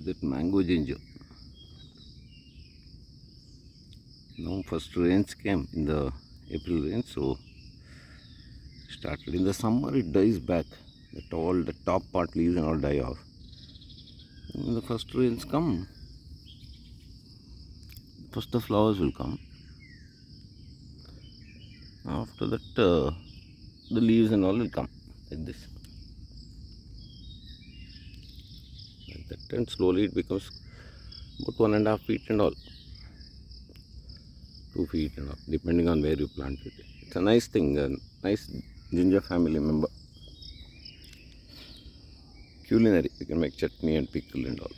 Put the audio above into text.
is that mango ginger. Now first rains came in the April rain, so started in the summer it dies back. The top part leaves and all die off. When the first rains come, first the flowers will come. After that, the leaves and all will come like this. Like that, and slowly it becomes about 1.5 feet and all, 2 feet and all, depending on where you plant it. It's a nice thing, a nice ginger family member. Culinary, you can make chutney and pickle and all.